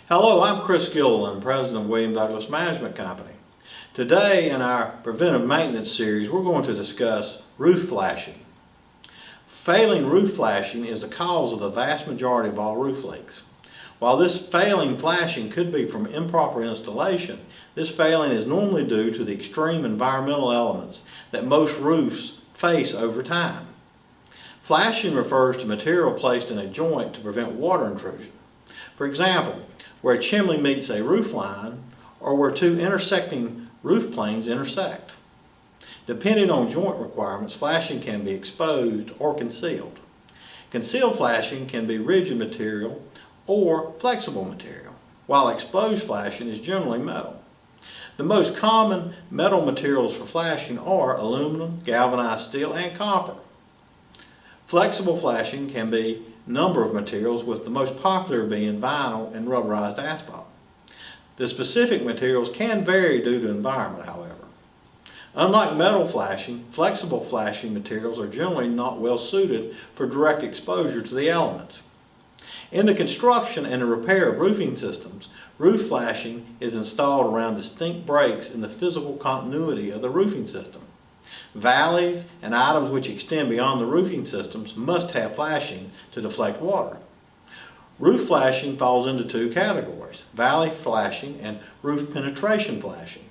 Hello, I'm Chris Gilliland, President of William Douglas Management Company. Today in our Preventive Maintenance series, we're going to discuss roof flashing. Failing roof flashing is the cause of the vast majority of all roof leaks. While this failing flashing could be from improper installation, this failing is normally due to the extreme environmental elements that most roofs face over time. Flashing refers to material placed in a joint to prevent water intrusion. For example, where a chimney meets a roof line or where two intersecting roof planes intersect. Depending on joint requirements, flashing can be exposed or concealed. Concealed flashing can be rigid material or flexible material, while exposed flashing is generally metal. The most common metal materials for flashing are aluminum, galvanized steel, and copper. Flexible flashing can be a number of materials, with the most popular being vinyl and rubberized asphalt. The specific materials can vary due to environment, however. Unlike metal flashing, flexible flashing materials are generally not well suited for direct exposure to the elements. In the construction and the repair of roofing systems, roof flashing is installed around distinct breaks in the physical continuity of the roofing system. Valleys and items which extend beyond the roofing systems must have flashing to deflect water. Roof flashing falls into two categories: valley flashing and roof penetration flashing.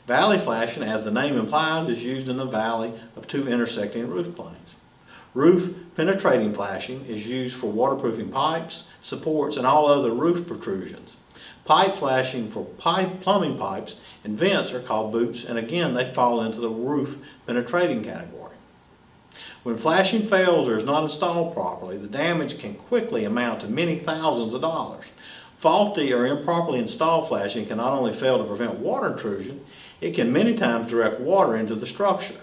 Valley flashing, as the name implies, is used in the valley of two intersecting roof planes. Roof penetrating flashing is used for waterproofing pipes, supports, and all other roof protrusions. Pipe flashing for plumbing pipes and vents are called boots, and again they fall into the roof penetrating category. When flashing fails or is not installed properly, the damage can quickly amount to many thousands of dollars. Faulty or improperly installed flashing can not only fail to prevent water intrusion, it can many times direct water into the structure.